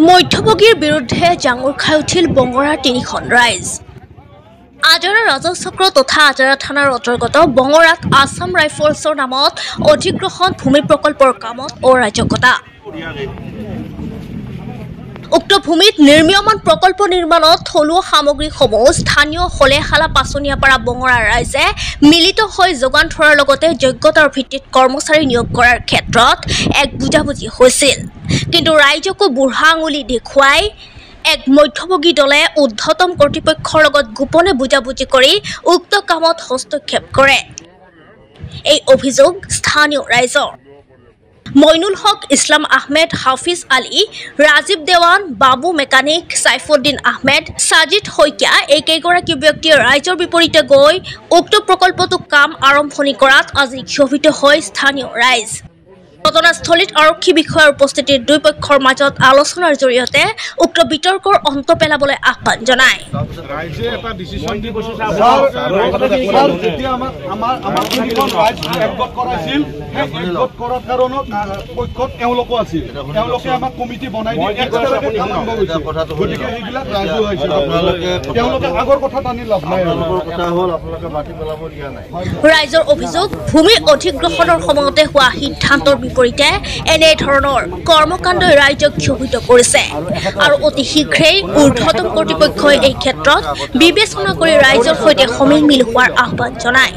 মধ্যভোগীৰ বিৰুদ্ধে জাঙুৰ খাই উঠিল বঙৰাৰ তিনিখন ৰাইজ। আজাৰা ৰাজচক্ৰ তথা আজাৰা থানাৰ অন্তৰ্গত বঙৰাত আছাম ৰাইফলছৰ নামত অধিগ্ৰহণ ভূমি প্ৰকল্পৰ কামত অৰাজকতা। উক্ত ভূমিত নিৰ্মীয়মান প্ৰকল্প নিৰ্মাণত থলুৱা সামগ্ৰীসমূহ স্থানীয় হলেশালা পাচনিয়াপাৰা বঙৰাৰ ৰাইজে মিলিত হৈ যোগান ধৰাৰ লগতে যোগ্যতাৰ ভিত্তিত কৰ্মচাৰী নিয়োগ কৰাৰ ক্ষেত্ৰত এক বুজাবুজি হৈছিল। কিন্তু ৰাইজকো বুঢ়া আঙুলি দেখুৱাই এক মধ্যভোগী দলে ঊৰ্ধ্বতম কৰ্তৃপক্ষৰ লগত গোপনে বুজাবুজি কৰি উক্ত কামত হস্তক্ষেপ কৰে। এই অভিযোগ স্থানীয় ৰাইজৰ। মইনুল হক, ইছলাম আহমেদ, হাফিজ আলী, ৰাজীৱ দেৱান, বাবু মেকানিক, সাইফুদ্দিন আহমেদ, সাজিদ শইকীয়া এই কেইগৰাকী ব্যক্তিয়ে ৰাইজৰ বিপৰীতে গৈ উক্ত প্ৰকল্পটোৰ কাম আৰম্ভণি কৰাত আজি ক্ষোভিত হয় স্থানীয় ৰাইজ। ঘটনাস্থলীত আৰক্ষী বিষয়াৰ উপস্থিতিত দুই পক্ষৰ মাজত আলোচনাৰ জৰিয়তে উক্ত বিতৰ্কৰ অন্ত পেলাবলৈ আহ্বান জনায়। ৰাইজৰ অভিযোগ, ভূমি অধিগ্ৰহণৰ সময়তে হোৱা সিদ্ধান্তৰ বিপৰীতে এনে ধৰণৰ কৰ্মকাণ্ডই ৰাইজক ক্ষোভিত কৰিছে আৰু অতি শীঘ্ৰেই ঊৰ্ধ্বতম কৰ্তৃপক্ষই এই ক্ষেত্ৰত বিবেচনা কৰি ৰাইজৰ সৈতে সমিল হোৱাৰ আহ্বান জনায়।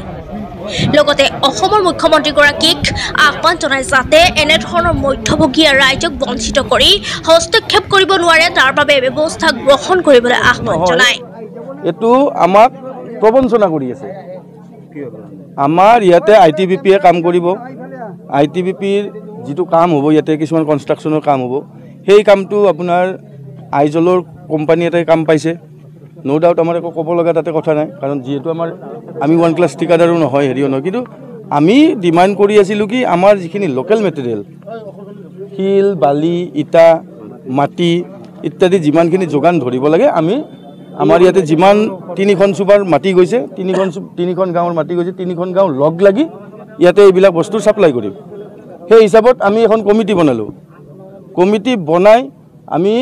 লগতে অসমৰ মুখ্যমন্ত্ৰীগৰাকীক আহ্বান জনায় যাতে এনেধৰণৰ মধ্যভোগীয়ে ৰাইজক বঞ্চিত কৰি হস্তক্ষেপ কৰিব নোৱাৰে তাৰ বাবে ব্যৱস্থা গ্ৰহণ কৰিবলৈ আহ্বান জনায়। এইটো আমাক প্ৰবঞ্চনা কৰি আছে। আমাৰ ইয়াতে ITBPয়ে কাম কৰিব। ITBPৰ যিটো কাম হ'ব, ইয়াতে কিছুমান কনষ্ট্ৰাকশ্যনৰ কাম হ'ব, সেই কামটো আপোনাৰ আইজলৰ কোম্পানী এটাই কাম পাইছে। ন' ডাউট আমাৰ একো ক'ব লগা তাতে কথা নাই, কাৰণ যিহেতু আমি 1 ক্লাছ ঠিকাদাৰো নহয়, হেৰিও নহয়। কিন্তু আমি ডিমাণ্ড কৰি আছিলোঁ কি আমাৰ যিখিনি লোকেল মেটেৰিয়েল, শিল, বালি, ইটা, মাটি ইত্যাদি যিমানখিনি যোগান ধৰিব লাগে, আমাৰ ইয়াতে যিমান 3খন চুবাৰ মাটি গৈছে, 3খন গাঁৱৰ মাটি গৈছে, 3খন গাঁও লগ লাগি ইয়াতে এইবিলাক বস্তু ছাপ্লাই কৰিম। সেই হিচাপত আমি এখন কমিটি বনালোঁ। কমিটি বনাই আমি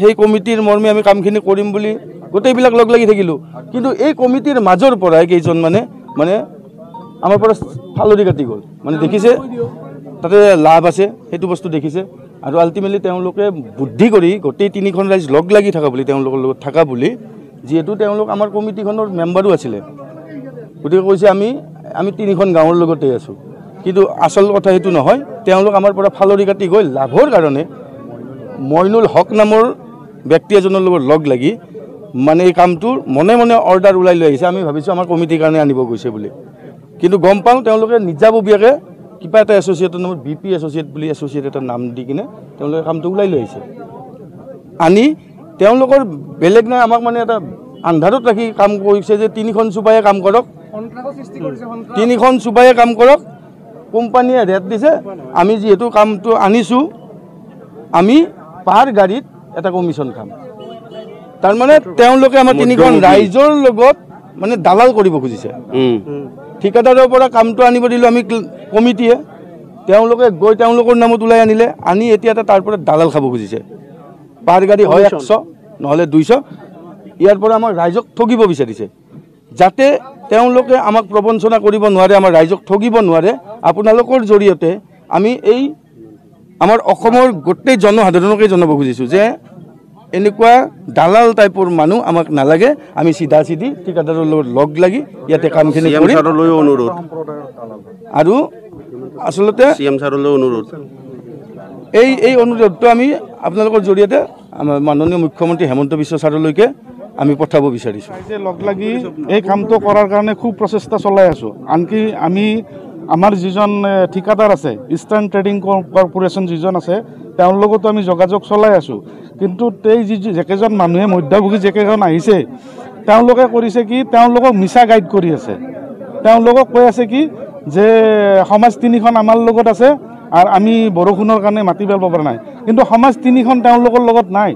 সেই কমিটিৰ মৰ্মে আমি কামখিনি কৰিম বুলি গোটেইবিলাক লগ লাগি থাকিলোঁ। কিন্তু এই কমিটিৰ মাজৰ পৰাই কেইজন মানে আমাৰ পৰা ফালৰি কাটি গ'ল। মানে দেখিছে তাতে লাভ আছে, সেইটো বস্তু দেখিছে আৰু আল্টিমেটলি তেওঁলোকে বুদ্ধি কৰি গোটেই 3খন ৰাইজ লগ লাগি থকা বুলি, তেওঁলোকৰ লগত থকা বুলি, যিহেতু তেওঁলোক আমাৰ কমিটিখনৰ মেম্বাৰো আছিলে, গতিকে কৈছে আমি 3খন গাঁৱৰ লগতে আছোঁ। কিন্তু আচল কথা সেইটো নহয়। তেওঁলোক আমাৰ পৰা ফালৰি কাটি গৈ লাভৰ কাৰণে মইনুল হক নামৰ ব্যক্তি এজনৰ লগত লগ লাগি মানে এই কামটোৰ মনে মনে অৰ্ডাৰ ওলাই লৈ আহিছে। আমি ভাবিছোঁ আমাৰ কমিটিৰ কাৰণে আনিব গৈছে বুলি, কিন্তু গম পাওঁ তেওঁলোকে নিজাববীয়াকৈ কিবা এটা এছ'চিয়েটৰ নামত BP এছ'চিয়েট বুলি এছ'চিয়েট এটা নাম দি কিনে তেওঁলোকে কামটো ওলাই লৈ আহিছে। আনি তেওঁলোকৰ বেলেগ নাই, আমাক মানে এটা আন্ধাৰত ৰাখি কাম কৰিছে যে 3খন চুবাইয়ে কাম কৰক, 3খন চুবাইয়ে কাম কৰক, কোম্পানীয়ে ৰেট দিছে, আমি যিহেতু কামটো আনিছোঁ আমি পাৰ গাড়ীত এটা কমিশ্যন খাম। তাৰমানে তেওঁলোকে আমাৰ 3খন ৰাইজৰ লগত মানে দালাল কৰিব খুজিছে। ঠিকাদাৰৰ পৰা কামটো আনিব দিলোঁ আমি কমিটিয়ে, তেওঁলোকে গৈ তেওঁলোকৰ নামত ওলাই আনিলে, আনি এতিয়া তাৰ পৰা দালাল খাব খুজিছে। পাৰ গাড়ী হয় 100 নহ'লে 200, ইয়াৰ পৰা আমাৰ ৰাইজক ঠগিব বিচাৰিছে। যাতে তেওঁলোকে আমাক প্ৰবঞ্চনা কৰিব নোৱাৰে, আমাৰ ৰাইজক ঠগিব নোৱাৰে, আপোনালোকৰ জৰিয়তে আমি এই আমাৰ অসমৰ গোটেই জনসাধাৰণকে জনাব খুজিছোঁ যে এনেকুৱা দালাল টাইপৰ মানুহ আমাক নালাগে। আমি চিধা চিধি ঠিকাদাৰৰ লগত লগ লাগি ইয়াতে কামখিনি কৰিম। অনুৰোধ আৰু আচলতে CM ছাৰলৈ অনুৰোধ, এই অনুৰোধটো আমি আপোনালোকৰ জৰিয়তে আমাৰ মাননীয় মুখ্যমন্ত্ৰী হেমন্ত বিশ্ব ছাৰলৈকে আমি পঠাব বিচাৰিছোঁ। লগ লাগি এই কামটো কৰাৰ কাৰণে খুব প্ৰচেষ্টা চলাই আছোঁ। আনকি আমাৰ যিজন ঠিকাদাৰ আছে, ইষ্টাৰ্ণ ট্ৰেডিং কৰ্পোৰেশ্যন যিজন আছে, তেওঁৰ লগতো আমি যোগাযোগ চলাই আছোঁ। কিন্তু যিকেইজন মানুহে মধ্যভোগী যিকেইজন আহিছে, তেওঁলোকে কৰিছে কি, তেওঁলোকক মিছা গাইড কৰি আছে। তেওঁলোকক কৈ আছে কি যে সমাজ 3খন আমাৰ লগত আছে আৰু আমি বৰষুণৰ কাৰণে মাটি পেলাব পৰা নাই। কিন্তু সমাজ 3খন তেওঁলোকৰ লগত নাই।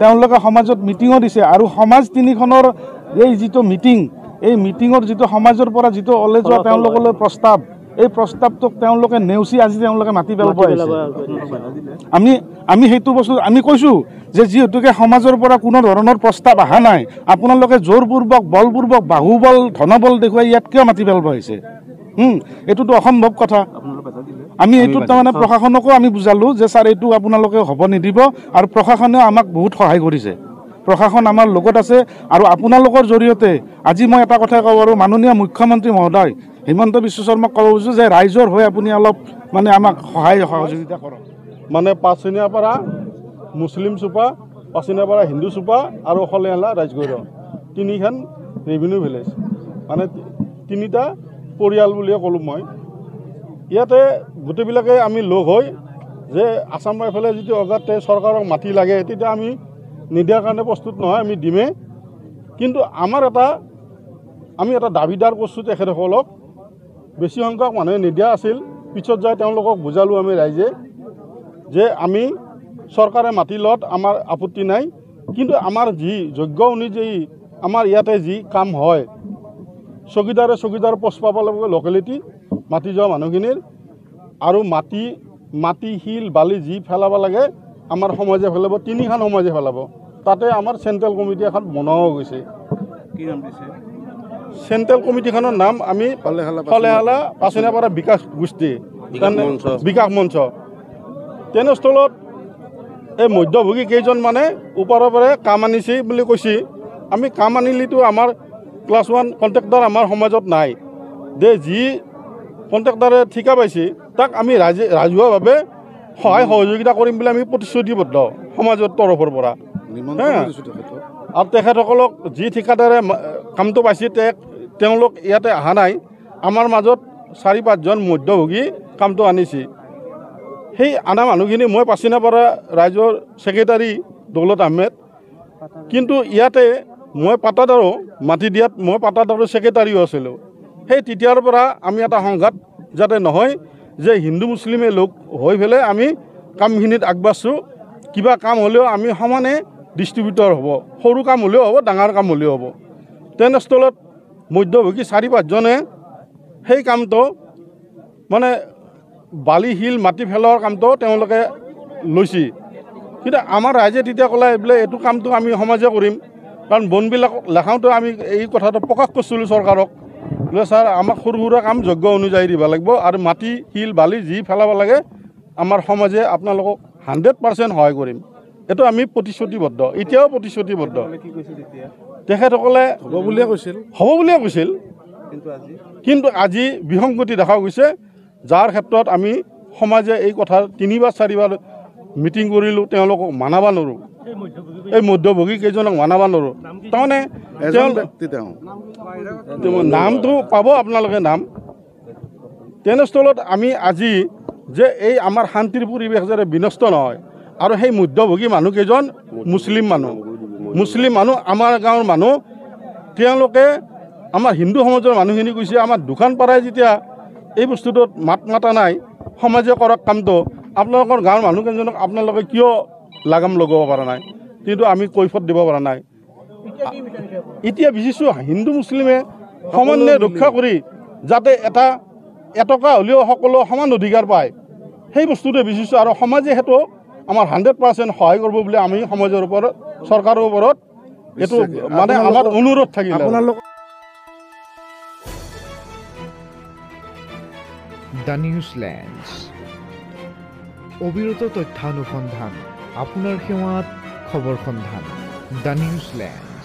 তেওঁলোকে সমাজত মিটিঙো দিছে আৰু সমাজ 3খনৰ এই যিটো মিটিং, এই মিটিঙৰ যিটো সমাজৰ পৰা যিটো ওলাই যোৱা তেওঁলোকলৈ প্ৰস্তাৱ, এই প্ৰস্তাৱটোক তেওঁলোকে নেওচি আজি তেওঁলোকে মাটি পেলাব আহিছে। আমি সেইটো বস্তু আমি কৈছোঁ যে যিহেতুকে সমাজৰ পৰা কোনো ধৰণৰ প্ৰস্তাৱ অহা নাই, আপোনালোকে জোৰপূৰ্বক বলপূৰ্বক বাহুবল ধনবল দেখুৱাই ইয়াত কিয় মাটি পেলাব আহিছে? এইটোতো অসম্ভৱ কথা। আমি এইটোত তাৰমানে প্ৰশাসনকো আমি বুজালোঁ যে ছাৰ এইটো আপোনালোকে হ'ব নিদিব, আৰু প্ৰশাসনেও আমাক বহুত সহায় কৰিছে। প্ৰশাসন আমাৰ লগত আছে, আৰু আপোনালোকৰ জৰিয়তে আজি মই এটা কথা ক'ব পাৰোঁ, মাননীয় মুখ্যমন্ত্ৰী মহোদয় হিমন্ত বিশ্ব শৰ্মাক ক'ব খুজিছোঁ যে ৰাইজৰ হৈ আপুনি অলপ মানে আমাক সহায় সহযোগিতা কৰক। মানে পাঁচচনীয়াপাৰা মুছলিম চুপা, পাঁচচনীয়াপাৰা হিন্দু চুপা আৰু খলেহালা ৰাজগড়, তিনিখন ৰেভিনিউ ভিলেজ, মানে তিনিটা পৰিয়াল বুলিয়ে ক'লোঁ মই। ইয়াতে গোটেইবিলাকে আমি লগ হৈ যে আছাম ৰাইফলে যদি অগাতে চৰকাৰক মাটি লাগে তেতিয়া আমি নিদিয়াৰ কাৰণে প্ৰস্তুত নহয়, আমি দিমেই। কিন্তু আমি এটা দাবীদাৰ কৰিছোঁ তেখেতসকলক। বেছি সংখ্যক মানুহে নিদিয়া আছিল, পিছত যাই তেওঁলোকক বুজালোঁ আমি ৰাইজে যে আমি চৰকাৰে মাটি লোৱাত আমাৰ আপত্তি নাই, কিন্তু আমাৰ যি যোগ্য অনুযায়ী আমাৰ ইয়াতে যি কাম হয়, চকীদাৰ পোষ্ট পাব লাগিব লোকেলিটি মাটি যোৱা মানুহখিনিৰ, আৰু মাটি শিল বালি যি পেলাব লাগে আমাৰ সমাজে পেলাব, তিনিখন সমাজে পেলাব। তাতে আমাৰ চেণ্ট্ৰেল কমিটি এখন বনোৱা গৈছে। কি নাম দিছে? চেণ্ট্ৰেল কমিটিখনৰ নাম আমি খলেহালা পাঁচনীয়াপাৰা বিকাশ গোষ্ঠী, বিকাশ মঞ্চ। তেনেস্থলত এই মধ্যভোগী কেইজন মানে ওপৰৰ পৰা কাম আনিছে বুলি কৈছে। আমি কাম আনিলেতো আমাৰ ক্লাছ 1 কণ্ট্ৰেক্টাৰ আমাৰ সমাজত নাই, যে যি কণ্ট্ৰেক্টাৰে ঠিকা পাইছে তাক আমি ৰাজহুৱাভাৱে সহায় সহযোগিতা কৰিম বুলি আমি প্ৰতিশ্ৰুতিবদ্ধ সমাজৰ তৰফৰ পৰা। আৰু তেখেতসকলক যি ঠিকাদাৰে কামটো পাইছে তেওঁলোক ইয়াতে অহা নাই, আমাৰ মাজত 4-5জন মধ্যভোগী কামটো আনিছে। সেই আনা মানুহখিনি মই পাঁচচনীয়াপাৰা ৰাইজৰ ছেক্ৰেটাৰী দৌলত আহমেদ, কিন্তু ইয়াতে মই পাটাদাৰো মাটি দিয়াত মই পাটাদাৰো ছেক্ৰেটাৰীও আছিলোঁ। সেই তেতিয়াৰ পৰা আমি এটা সংঘাত যাতে নহয়, যে হিন্দু মুছলিমে লগ হৈ পেলাই আমি কামখিনিত আগবাঢ়ছোঁ। কিবা কাম হ'লেও আমি সমানে ডিষ্ট্ৰিবিউটৰ হ'ব, সৰু কাম হ'লেও হ'ব, ডাঙৰ কাম হ'লেও হ'ব। তেনেস্থলত মধ্যভোগী 4-5জনে সেই কামটো মানে বালি শিল মাটি পেলোৱাৰ কামটো তেওঁলোকে লৈছে। কিন্তু আমাৰ ৰাইজে তেতিয়া ক'লে বোলে এইটো কামটো আমি সমাজে কৰিম, কাৰণ বনবিলাক লেখাওঁতে আমি এই কথাটো প্ৰকাশ কৰিছিলোঁ চৰকাৰক, বোলে ছাৰ আমাক সৰু সুৰা কাম যোগ্য অনুযায়ী দিব লাগিব, আৰু মাটি শিল বালি যি পেলাব লাগে আমাৰ সমাজে আপোনালোকক 100% সহায় কৰিম। এইটো আমি প্ৰতিশ্ৰুতিবদ্ধ, এতিয়াও প্ৰতিশ্ৰুতিবদ্ধ। তেখেতসকলে হ'ব বুলিয়ে কৈছিল, কিন্তু আজি বিসংগতি দেখা গৈছে, যাৰ ক্ষেত্ৰত আমি সমাজে এই কথা 3-4বাৰ মিটিং কৰিলোঁ, তেওঁলোকক মানাব নোৱাৰোঁ, এই মধ্যভোগী কেইজনক মানাব নোৱাৰোঁ। তাৰমানে নামটো পাব আপোনালোকে নাম। তেনেস্থলত আমি আজি যে এই আমাৰ শান্তিৰ পৰিৱেশ যাতে বিনষ্ট নহয়, আৰু সেই মধ্যভোগী মানুহকেইজন মুছলিম মানুহ আমাৰ গাঁৱৰ মানুহ, তেওঁলোকে আমাৰ হিন্দু সমাজৰ মানুহখিনি কৈছে আমাৰ দোকান পাৰাই যেতিয়া এই বস্তুটোত মাত মাতা নাই, সমাজে কৰক কামটো, আপোনালোকৰ গাঁৱৰ মানুহকেইজনক আপোনালোকে কিয় লাগাম লগাব পৰা নাই, কিন্তু আমি কৈফত দিব পৰা নাই। এতিয়া বিচাৰিছোঁ হিন্দু মুছলিমে সমানে ৰক্ষা কৰি যাতে এটকা হ'লেও সকলো সমান অধিকাৰ পায়, সেই বস্তুটোৱে বিচাৰিছোঁ। আৰু সমাজে সেইটো আমাৰ 100% সহায় কৰিব বুলি আমি সমাজৰ ওপৰত, চৰকাৰৰ ওপৰত এইটো মানে আমাৰ অনুৰোধ থাকিল। দ্য নিউজলেণ্ডছ, অবিৰত তথ্যানুসন্ধান, আপোনাৰ সেৱাত খবৰ সন্ধান। দ্য নিউজলেণ্ড।